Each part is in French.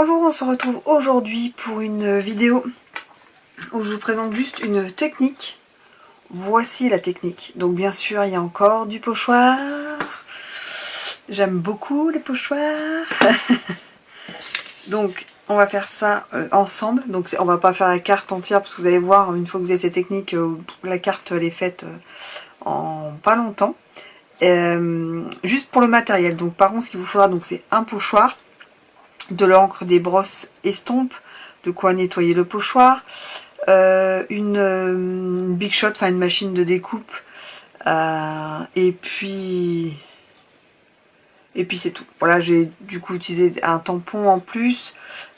Bonjour, on se retrouve aujourd'hui pour une vidéo où je vous présente juste une technique. Voici la technique. Donc bien sûr, il y a encore du pochoir. J'aime beaucoup les pochoirs. Donc on va faire ça ensemble. Donc on va pas faire la carte entière parce que vous allez voir, une fois que vous avez cette technique, la carte elle est faite en pas longtemps. Juste pour le matériel. Donc par contre, ce qu'il vous faudra, donc c'est un pochoir, de l'encre, des brosses estompes, de quoi nettoyer le pochoir, une Big Shot, enfin une machine de découpe, et puis c'est tout. Voilà, j'ai du coup utilisé un tampon en plus,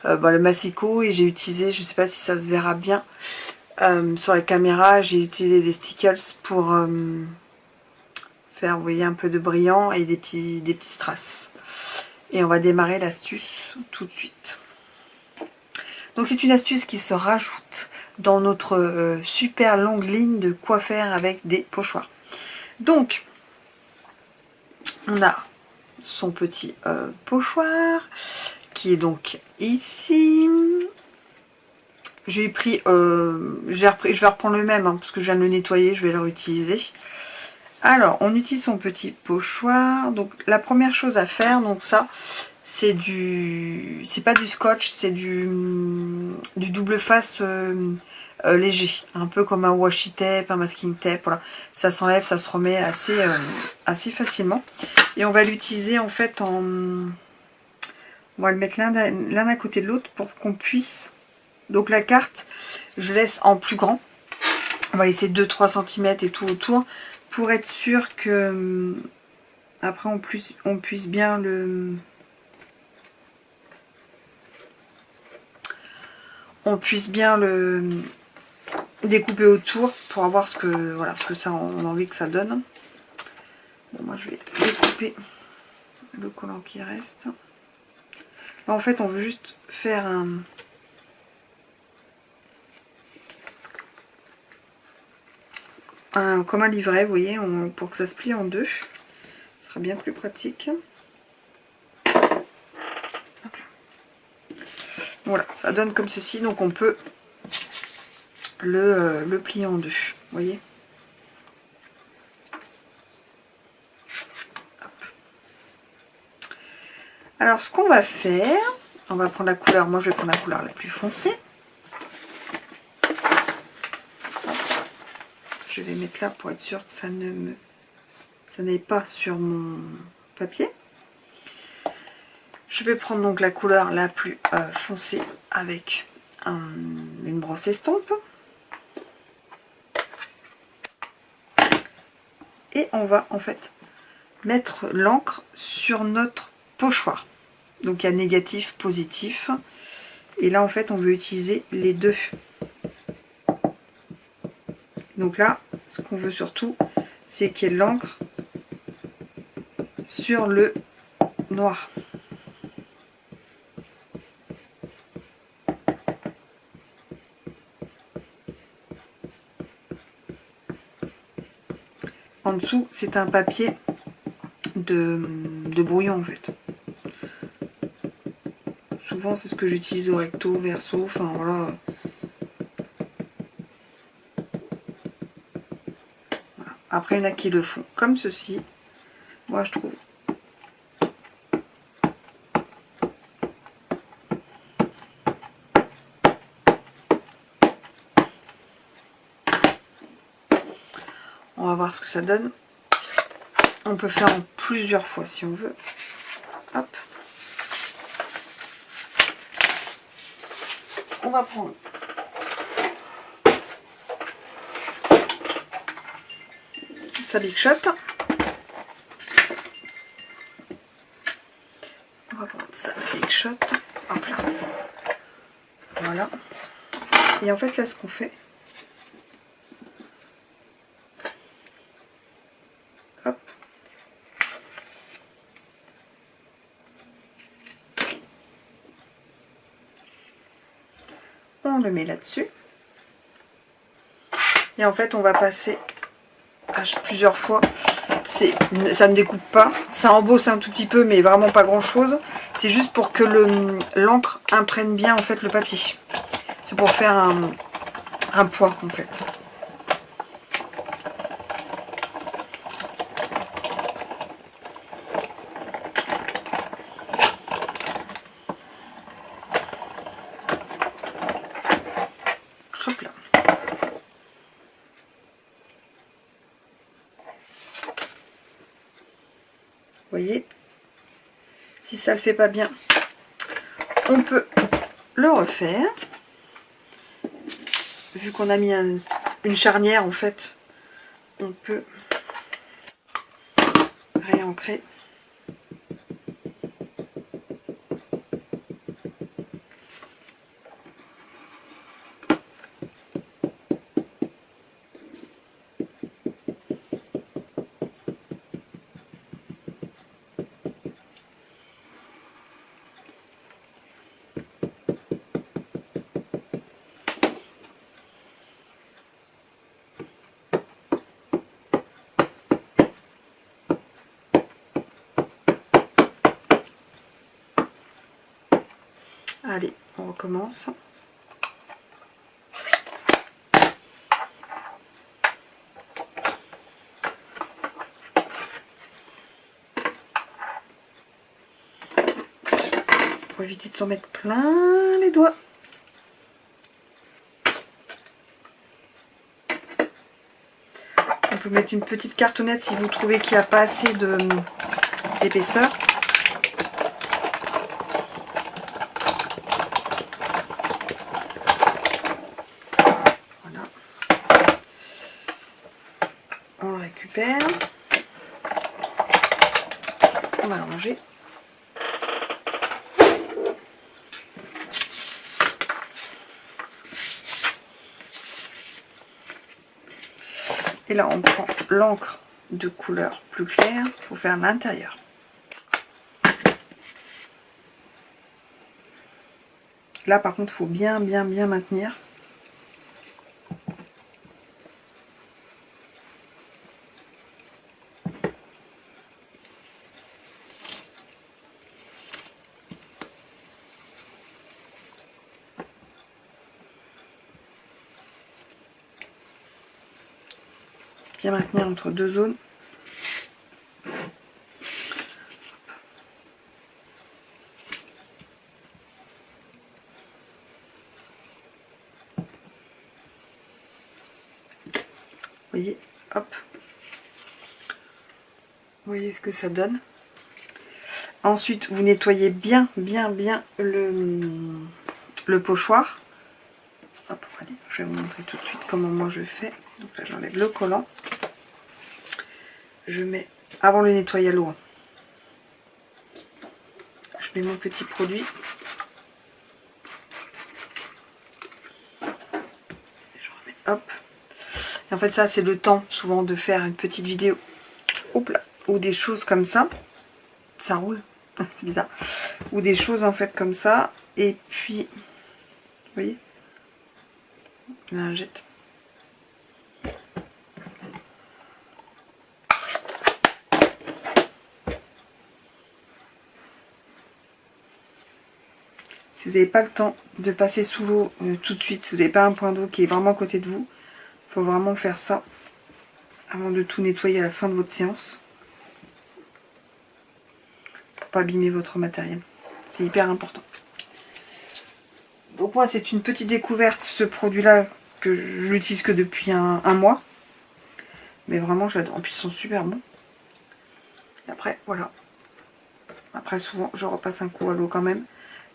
le massicot, et j'ai utilisé, je sais pas si ça se verra bien sur la caméra, j'ai utilisé des stickers pour faire, vous voyez, un peu de brillant et des petits strass. Et on va démarrer l'astuce tout de suite. Donc c'est une astuce qui se rajoute dans notre super longue ligne de quoi faire avec des pochoirs. Donc on a son petit pochoir qui est donc ici. J'ai pris, je vais reprendre le même parce que je viens de le nettoyer, je vais le réutiliser. Alors on utilise son petit pochoir. Donc la première chose à faire, donc ça c'est pas du scotch, c'est du double face léger, un peu comme un washi tape, un masking tape, voilà. Ça s'enlève, ça se remet assez facilement. Et on va l'utiliser en fait on va le mettre l'un à côté de l'autre pour qu'on puisse, donc la carte, je laisse en plus grand. On va laisser 2-3 cm et tout autour pour être sûr que après on puisse bien le découper autour pour avoir ce que ça on a envie que ça donne. Bon, moi je vais découper le collant qui reste. Là, en fait on veut juste faire comme un livret, vous voyez, pour que ça se plie en deux. Ce sera bien plus pratique. Voilà, ça donne comme ceci, donc on peut le plier en deux, vous voyez. Hop. Alors ce qu'on va faire, on va prendre la couleur, moi je vais prendre la couleur la plus foncée. Hop. Je vais mettre là pour être sûr que ça n'aille pas sur mon papier. Je vais prendre donc la couleur la plus foncée avec une brosse estompe. Et on va en fait mettre l'encre sur notre pochoir. Donc il y a négatif, positif. Et là en fait on veut utiliser les deux. Donc là, ce qu'on veut surtout, c'est qu'il y ait l'encre sur le noir. En dessous, c'est un papier de brouillon en fait. Souvent, c'est ce que j'utilise au recto, verso, enfin voilà. Après, il y en a qui le font comme ceci. Moi, je trouve. On va voir ce que ça donne. On peut faire en plusieurs fois si on veut. Hop. On va prendre sa Big Shot. On va prendre sa Big Shot. Hop là. Voilà. Et en fait, là, ce qu'on fait, hop, on le met là-dessus. Et en fait, on va passer à plusieurs fois ça ne découpe pas. Ça embosse un tout petit peu, mais vraiment pas grand chose. C'est juste pour que l'encre imprègne bien en fait le papier. C'est pour faire un poids en fait. Hop là. Vous voyez, si ça le fait pas bien, on peut le refaire. Vu qu'on a mis une charnière en fait, on peut réancrer. Allez, on recommence. Pour éviter de s'en mettre plein les doigts. On peut mettre une petite cartonnette si vous trouvez qu'il n'y a pas assez d'épaisseur. Voilà. On le récupère. On va le ranger. Et là, on prend l'encre de couleur plus claire pour faire l'intérieur. Là, par contre, il faut bien maintenir. Bien maintenir entre deux zones. Vous voyez, hop. Vous voyez ce que ça donne. Ensuite, vous nettoyez bien le pochoir. Hop, allez, je vais vous montrer tout de suite comment moi je fais. Donc là, j'enlève le collant. Je mets, avant de le nettoyer à l'eau, je mets mon petit produit. Et je remets, hop. Et en fait, ça, c'est le temps souvent de faire une petite vidéo. Hop là, ou des choses comme ça. Ça roule, c'est bizarre. Ou des choses en fait comme ça. Et puis, vous voyez, lingette. Si vous n'avez pas le temps de passer sous l'eau tout de suite, si vous n'avez pas un point d'eau qui est vraiment à côté de vous, il faut vraiment faire ça avant de tout nettoyer à la fin de votre séance. Pour pas abîmer votre matériel. C'est hyper important. Donc moi c'est une petite découverte, ce produit-là, que je l'utilise que depuis un mois. Mais vraiment je l'adore. En plus ils sont super bons. Et après, voilà. Après souvent je repasse un coup à l'eau quand même.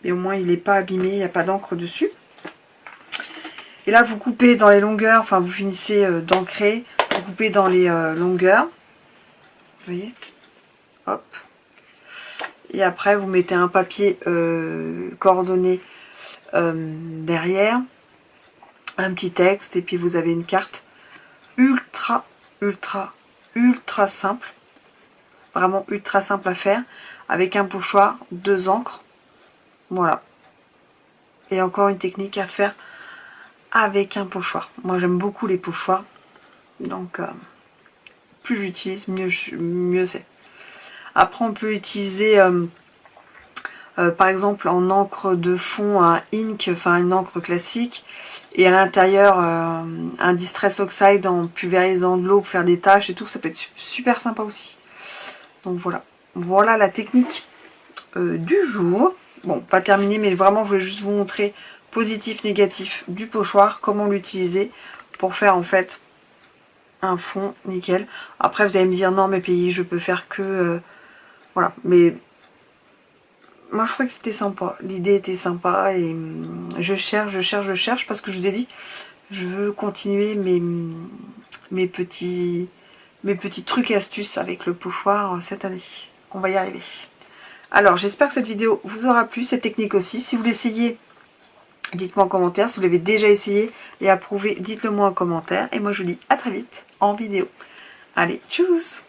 Mais au moins il n'est pas abîmé, il n'y a pas d'encre dessus. Et là vous coupez dans les longueurs, enfin vous finissez d'ancrer, vous coupez dans les longueurs. Vous voyez, hop. Et après vous mettez un papier coordonné derrière, un petit texte, et puis vous avez une carte ultra simple. Vraiment ultra simple à faire, avec un pochoir, 2 encres. Voilà. Et encore une technique à faire avec un pochoir. Moi j'aime beaucoup les pochoirs. Donc plus j'utilise, mieux c'est. Après on peut utiliser par exemple en encre de fond un ink, enfin une encre classique, et à l'intérieur un Distress Oxide en pulvérisant de l'eau pour faire des taches et tout, ça peut être super sympa aussi. Donc voilà, voilà la technique du jour. Bon, pas terminé, mais vraiment je voulais juste vous montrer positif, négatif du pochoir, comment l'utiliser pour faire en fait un fond nickel. Après vous allez me dire non mais pays je peux faire que voilà, mais moi je trouvais que c'était sympa, l'idée était sympa et je cherche parce que je vous ai dit je veux continuer mes petits trucs et astuces avec le pochoir cette année. On va y arriver. Alors j'espère que cette vidéo vous aura plu, cette technique aussi. Si vous l'essayez, dites-moi en commentaire. Si vous l'avez déjà essayé et approuvé, dites-le moi en commentaire. Et moi je vous dis à très vite en vidéo. Allez, tchuss!